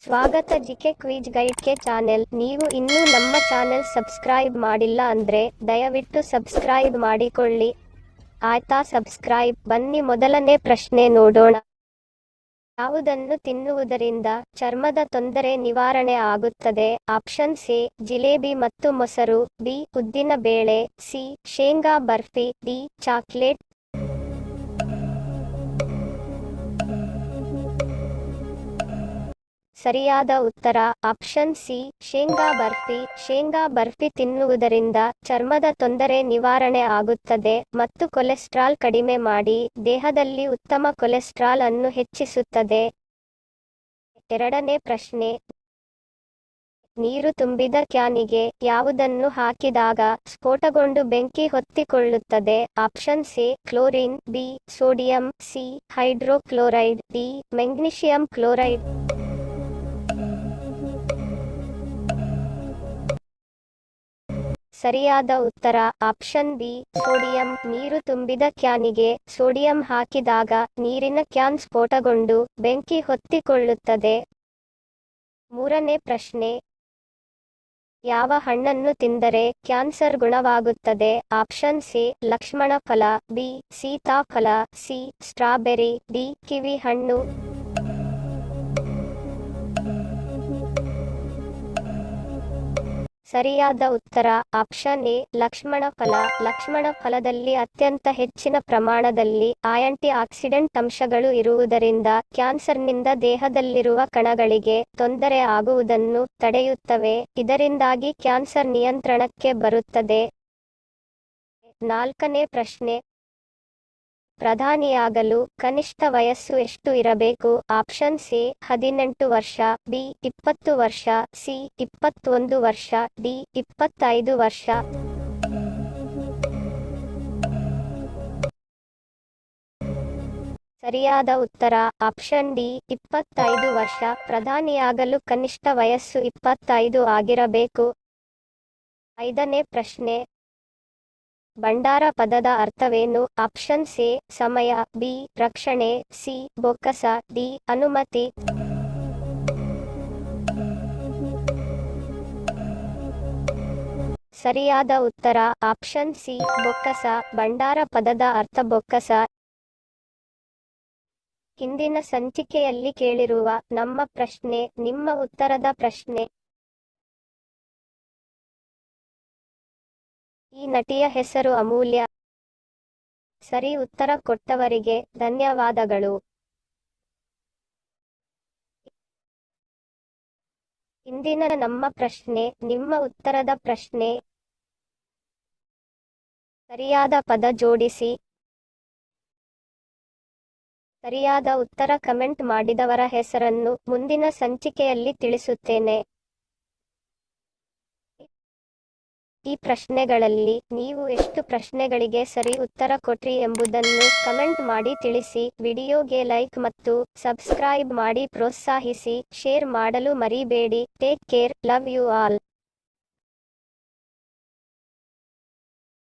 ಸ್ವಾಗತ GK quiz guide ಕೆ channel. ನೀವು ಇನ್ನೂ ನಮ್ಮ ಚಾನೆಲ್ ಸಬ್ಸ್ಕ್ರೈಬ್ ಮಾಡಿಲ್ಲ ಅಂದ್ರೆ ದಯವಿಟ್ಟು ಸಬ್ಸ್ಕ್ರೈಬ್ ಮಾಡಿಕೊಳ್ಳಿ. ಆಯ್ತಾ ಸಬ್ಸ್ಕ್ರೈಬ್? ಬನ್ನಿ ಮೊದಲನೇ ಪ್ರಶ್ನೆ ನೋಡೋಣ. ಯಾವುದನ್ನು ತಿನ್ನುವುದರಿಂದ ಚರ್ಮದ ತೊಂದರೆ ನಿವಾರಣೆ ಆಗುತ್ತದೆ? ಆಪ್ಷನ್ ಎ ಜಿಲೇಬಿ ಮತ್ತು ಮೊಸರು, ಬಿ ಉದ್ದಿನ ಬೇಳೆ, ಸಿ ಶೇಂಗಾ ಬರ್ಫಿ, ಡಿ ಚಾಕ್ಲೇಟ್. ಸರಿಯಾದ ಉತ್ತರ ಆಪ್ಷನ್ ಸಿ ಶೇಂಗಾ ಬರ್ಫಿ. ಶೇಂಗಾ ಬರ್ಫಿ ತಿನ್ನುವುದರಿಂದ ಚರ್ಮದ ತೊಂದರೆ ನಿವಾರಣೆ ಆಗುತ್ತದೆ ಮತ್ತು ಕೊಲೆಸ್ಟ್ರಾಲ್ ಕಡಿಮೆ ಮಾಡಿ ದೇಹದಲ್ಲಿ ಉತ್ತಮ ಕೊಲೆಸ್ಟ್ರಾಲ್ ಅನ್ನು ಹೆಚ್ಚಿಸುತ್ತದೆ. ಎರಡನೇ ಪ್ರಶ್ನೆ. ನೀರು ತುಂಬಿದ ಕ್ಯಾನಿಗೆ ಯಾವುದನ್ನು ಹಾಕಿದಾಗ ಸ್ಫೋಟಗೊಂಡು ಬೆಂಕಿ ಹೊತ್ತಿಕೊಳ್ಳುತ್ತದೆ? Option A chlorine, B sodium, C hydrochloride, D magnesium chloride. ಸರಿಯಾದ ಉತ್ತರ ಆಪ್ಷನ್ ಬಿ ಸೋಡಿಯಂ. ನೀರು ತುಂಬಿದ ಕ್ಯಾನಿಗೆ ಸೋಡಿಯಂ ಹಾಕಿದಾಗ ನೀರಿನ ಕ್ಯಾನ್ ಸ್ಫೋಟಗೊಂಡು ಬೆಂಕಿ ಹೊತ್ತಿಕೊಳ್ಳುತ್ತದೆ. ಮೂರನೇ ಪ್ರಶ್ನೆ. ಯಾವ ಹಣ್ಣನ್ನು ತಿಂದರೆ ಕ್ಯಾನ್ಸರ್ ಗುಣವಾಗುತ್ತದೆ? ಆಪ್ಷನ್ ಎ ಲಕ್ಷ್ಮಣ ಫಲ, ಬಿ ಸೀತಾಫಲ, ಸಿ ಸ್ಟ್ರಾಬೆರಿ, ಡಿ ಕಿವಿ ಹಣ್ಣು. ಸರಿಯಾದ ಉತ್ತರ ಆಪ್ಷನ್ ಎ ಲಕ್ಷ್ಮಣ ಫಲ. ಲಕ್ಷ್ಮಣ ಫಲದಲ್ಲಿ ಅತ್ಯಂತ ಹೆಚ್ಚಿನ ಪ್ರಮಾಣದಲ್ಲಿ ಆಂಟಿ ಆಕ್ಸಿಡೆಂಟ್ ಅಂಶಗಳು ಇರುವುದರಿಂದ ಕ್ಯಾನ್ಸರ್ನಿಂದ ದೇಹದಲ್ಲಿರುವ ಕಣಗಳಿಗೆ ತೊಂದರೆ ಆಗುವುದನ್ನು ತಡೆಯುತ್ತವೆ. ಇದರಿಂದಾಗಿ ಕ್ಯಾನ್ಸರ್ ನಿಯಂತ್ರಣಕ್ಕೆ ಬರುತ್ತದೆ. ನಾಲ್ಕನೇ ಪ್ರಶ್ನೆ. ಪ್ರಧಾನಿಯಾಗಲು ಕನಿಷ್ಠ ವಯಸ್ಸು ಎಷ್ಟು ಇರಬೇಕು? ಆಪ್ಷನ್ ಎ 18 ವರ್ಷ, ಬಿ 20 ವರ್ಷ, ಸಿ 21 ವರ್ಷ, ಡಿ 25 ವರ್ಷ. ಸರಿಯಾದ ಉತ್ತರ ಆಪ್ಷನ್ ಡಿ 25 ವರ್ಷ. ಪ್ರಧಾನಿಯಾಗಲು ಕನಿಷ್ಠ ವಯಸ್ಸು 25 ಆಗಿರಬೇಕು. ಐದನೇ ಪ್ರಶ್ನೆ. ಭಂಡಾರ ಪದದ ಅರ್ಥವೇನು? ಆಪ್ಷನ್ ಎ ಸಮಯ, ಬಿ ರಕ್ಷಣೆ, ಸಿ ಬೊಕ್ಕಸ, ಡಿ ಅನುಮತಿ. ಸರಿಯಾದ ಉತ್ತರ ಆಪ್ಷನ್ ಸಿ ಬೊಕ್ಕಸ. ಭಂಡಾರ ಪದದ ಅರ್ಥ ಬೊಕ್ಕಸ. ಹಿಂದಿನ ಸಂಚಿಕೆಯಲ್ಲಿ ಕೇಳಿರುವ ನಮ್ಮ ಪ್ರಶ್ನೆ ನಿಮ್ಮ ಉತ್ತರದ ಪ್ರಶ್ನೆ. ಈ ನಟಿಯ ಹೆಸರು ಅಮೂಲ್ಯ. ಸರಿ ಉತ್ತರ ಕೊಟ್ಟವರಿಗೆ ಧನ್ಯವಾದಗಳು. ಇಂದಿನ ನಮ್ಮ ಪ್ರಶ್ನೆ ನಿಮ್ಮ ಉತ್ತರದ ಪ್ರಶ್ನೆ. ಸರಿಯಾದ ಪದ ಜೋಡಿಸಿ. ಸರಿಯಾದ ಉತ್ತರ ಕಮೆಂಟ್ ಮಾಡಿದವರ ಹೆಸರನ್ನು ಮುಂದಿನ ಸಂಚಿಕೆಯಲ್ಲಿ ತಿಳಿಸುತ್ತೇನೆ. ಈ ಪ್ರಶ್ನೆಗಳಲ್ಲಿ ನೀವು ಎಷ್ಟು ಪ್ರಶ್ನೆಗಳಿಗೆ ಸರಿ ಉತ್ತರ ಕೊಟ್ರಿ ಎಂಬುದನ್ನು ಕಮೆಂಟ್ ಮಾಡಿ ತಿಳಿಸಿ. ವಿಡಿಯೋಗೆ ಲೈಕ್ ಮತ್ತು ಸಬ್ಸ್ಕ್ರೈಬ್ ಮಾಡಿ ಪ್ರೋತ್ಸಾಹಿಸಿ. ಶೇರ್ ಮಾಡಲು ಮರಿಬೇಡಿ. Take care. Love you all.